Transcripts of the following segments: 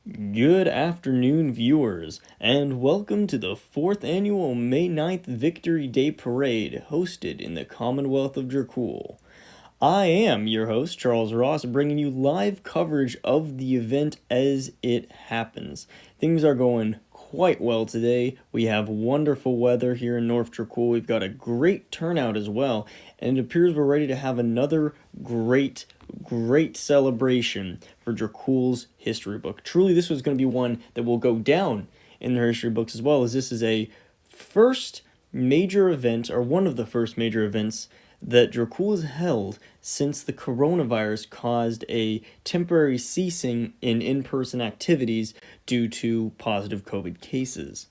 Good afternoon, viewers, and welcome to the 4th annual May 9th Victory Day Parade hosted in the Commonwealth of Dracul. I am your host, Charles Ross, bringing you live coverage of the event as it happens. Things are going quite well today. We have wonderful weather here in North Dracul. We've got a great turnout as well, and it appears we're ready to have another great celebration for Dracul's history book. Truly, this was going to be one that will go down in the history books as well, as this is a first major event, or one of the first major events that Dracul has held since the coronavirus caused a temporary ceasing in in-person activities due to positive COVID cases.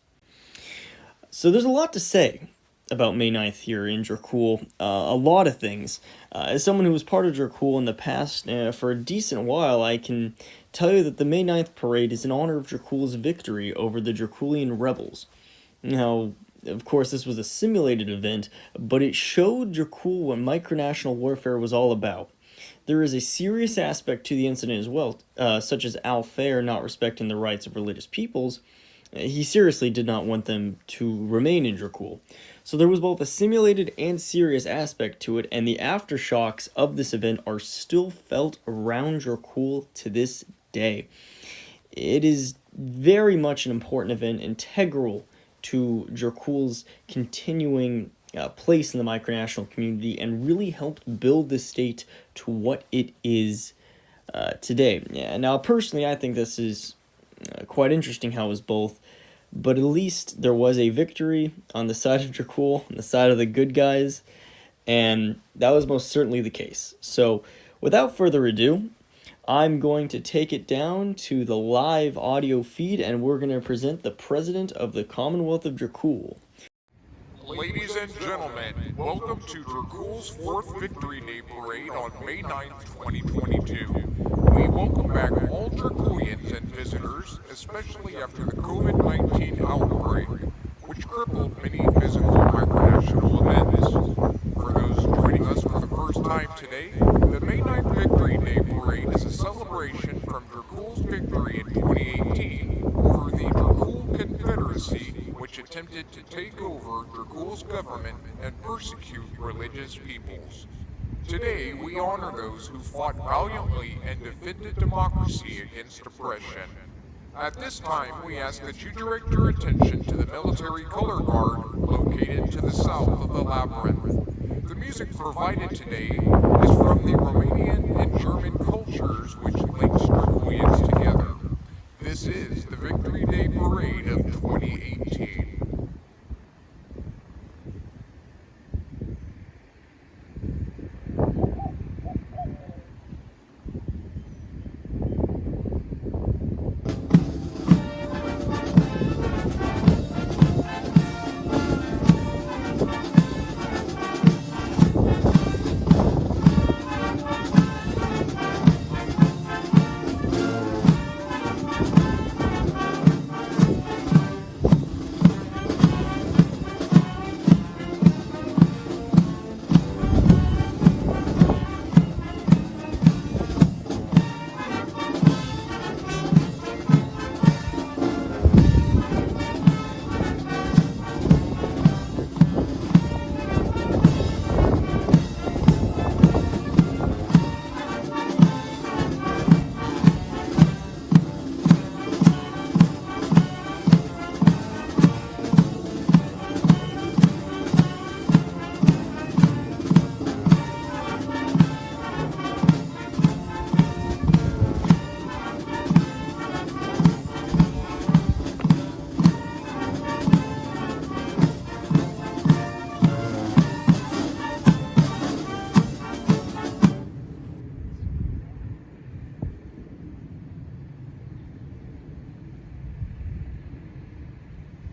So there's a lot to say about May 9th here in Dracul, a lot of things. As someone who was part of Dracul in the past for a decent while, I can tell you that the May 9th parade is in honor of Dracul's victory over the Draculian rebels. Now, of course, this was a simulated event, but it showed Dracul what micronational warfare was all about. There is a serious aspect to the incident as well, such as Alfair not respecting the rights of religious peoples. He seriously did not want them to remain in Dracul. So there was both a simulated and serious aspect to it, and the aftershocks of this event are still felt around Dracul to this day. It is very much an important event, integral to Dracul's continuing place in the micronational community, and really helped build the state to what it is today. Yeah, now, personally, I think this is quite interesting how it was both, but at least there was a victory on the side of Dracul, on the side of the good guys, and that was most certainly the case. So, without further ado, I'm going to take it down to the live audio feed, and we're going to present the President of the Commonwealth of Dracul. Ladies and gentlemen, welcome to Dracul's 4th Victory Day Parade on May 9th, 2022. We welcome back all Draculians and visitors, especially after the COVID-19 outbreak, which crippled many physical micronational events. For those joining us for the first time today, the May 9th Victory Day Parade is a celebration from Dracul's victory in 2018 over the Dracul Confederacy, which attempted to take over Dracul's government and persecute religious peoples. Today, we honor those who fought valiantly and defended democracy against oppression. At this time, we ask that you direct your attention to the military color guard located to the south of the labyrinth. The music provided today is from the Romanian and German cultures which links Draculians together. This is the Victory Day Parade of 2018.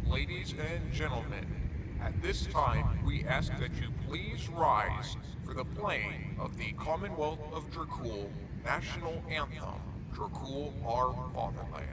Ladies and gentlemen, at this time we ask that you please rise for the playing of the Commonwealth of Dracul National Anthem, Dracul Our Fatherland.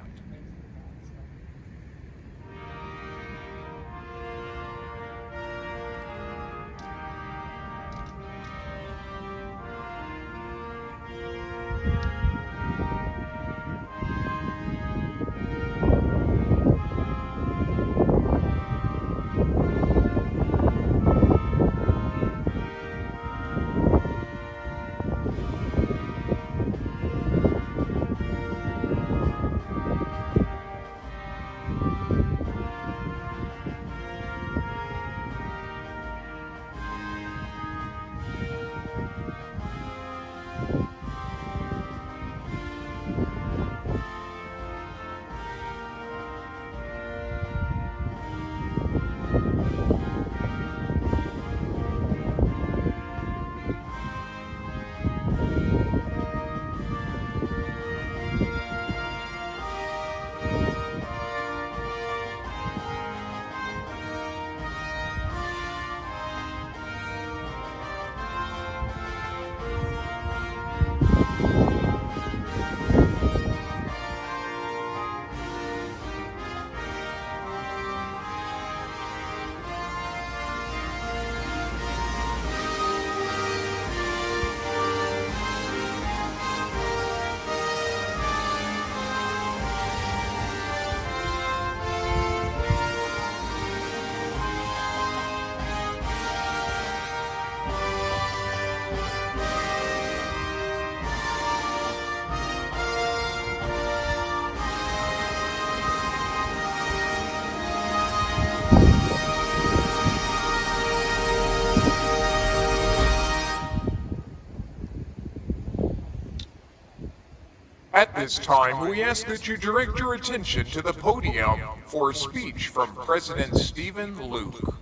At this time, we ask that you direct your attention to the podium for a speech from President Stephen Luke.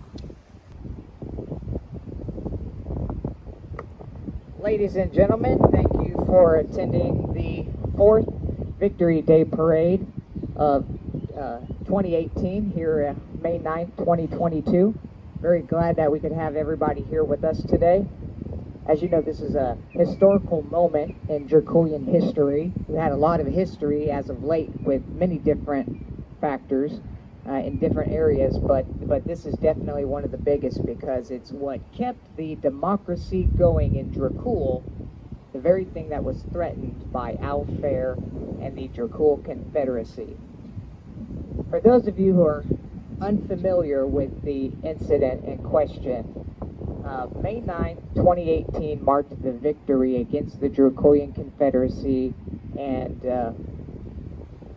Ladies and gentlemen, thank you for attending the 4th Victory Day Parade of 2018 here May 9th, 2022. Very glad that we could have everybody here with us today. As you know, this is a historical moment in Draculian history. We had a lot of history as of late with many different factors in different areas, but this is definitely one of the biggest because it's what kept the democracy going in Dracul, the very thing that was threatened by Alfair and the Dracul Confederacy. For those of you who are unfamiliar with the incident in question, May 9, 2018 marked the victory against the Draculian Confederacy, and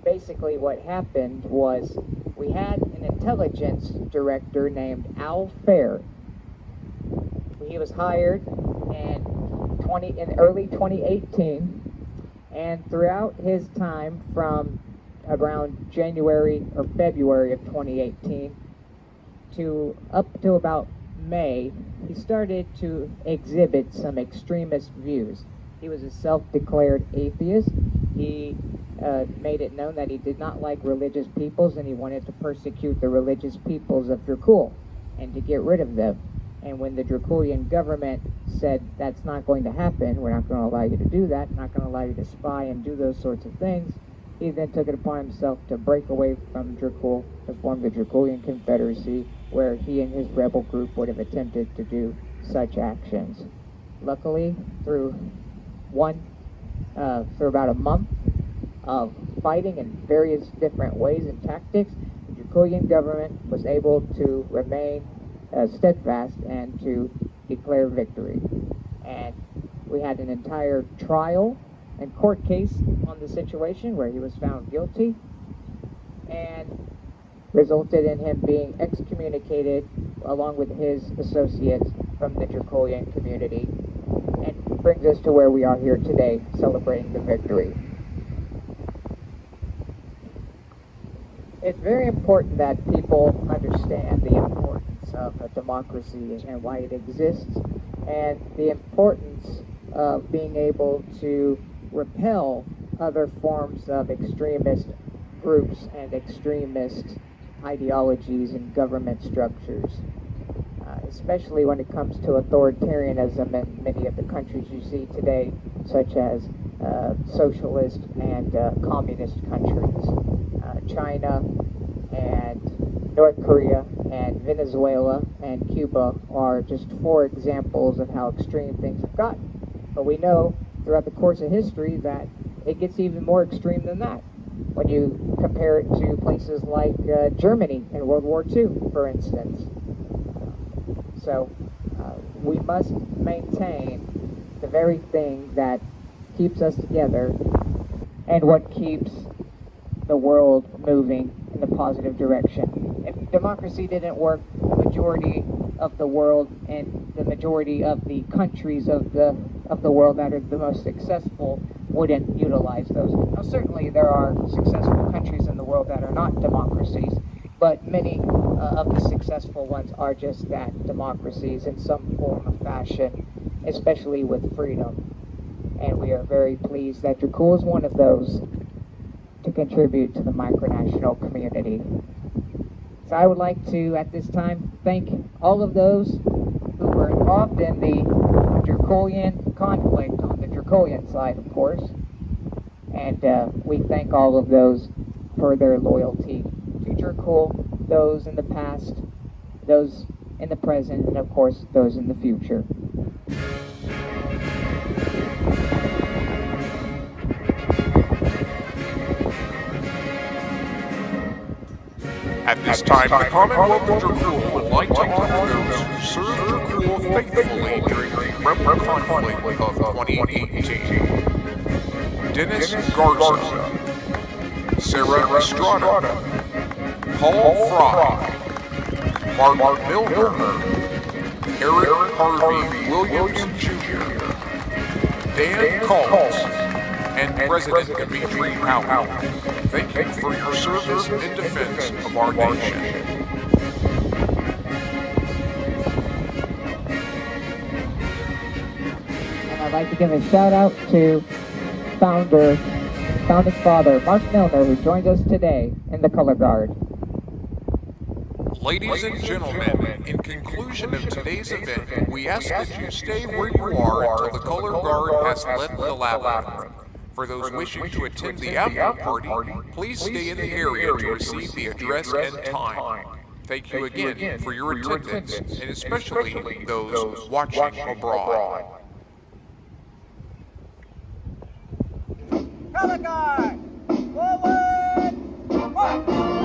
basically what happened was we had an intelligence director named Alfair. He was hired in early 2018, and throughout his time from around January or February of 2018 to up to about May, he started to exhibit some extremist views. He was a self-declared atheist. He made it known that he did not like religious peoples and he wanted to persecute the religious peoples of Dracul and to get rid of them. And when the Draculian government said that's not going to happen, we're not going to allow you to do that, not going to allow you to spy and do those sorts of things, he then took it upon himself to break away from Dracul to form the Draculian Confederacy, where he and his rebel group would have attempted to do such actions. Luckily, through about a month of fighting in various different ways and tactics, the Draculian government was able to remain steadfast and to declare victory. And we had an entire trial and court case on the situation where he was found guilty and resulted in him being excommunicated along with his associates from the Draculian community, and brings us to where we are here today celebrating the victory. It's very important that people understand the importance of a democracy and why it exists, and the importance of being able to repel other forms of extremist groups and extremist ideologies and government structures, especially when it comes to authoritarianism in many of the countries you see today, such as socialist and communist countries. China and North Korea and Venezuela and Cuba are just 4 examples of how extreme things have gotten. But we know throughout the course of history that it gets even more extreme than that when you compare it to places like Germany in World War II, for instance. So we must maintain the very thing that keeps us together and what keeps the world moving in the positive direction. If democracy didn't work, the majority of the world and the majority of the countries of the world that are the most successful wouldn't utilize those. Now, certainly there are successful countries in the world that are not democracies, but many of the successful ones are just that, democracies in some form of fashion, especially with freedom. And we are very pleased that Dracul is one of those to contribute to the micronational community. So I would like to, at this time, thank all of those who were involved in the Draculian conflict on the Draculian side, of course. And we thank all of those for their loyalty to Dracul, those in the past, those in the present, and of course, those in the future. At this time, the Commonwealth of Dracul would like to honor those who served Dracul faithfully during the rebel conflict of 2018. Dennis Garza, Sarah Estrada, Paul Fry, Mark Milner, Eric Harvey Williams Jr., Dan Colt, and President Dimitri Powell. Thank you for your service in defense of our nation. And I'd like to give a shout out to founding father Mark Milner, who joined us today in the color guard. Ladies and gentlemen, in conclusion of today's event, we ask that you stay where you are until the color guard has left the labyrinth. For those wishing to attend the after party, please stay in the area to receive the address and time. Thank you again for your attendance, and especially those watching abroad. Color guard! Forward! March!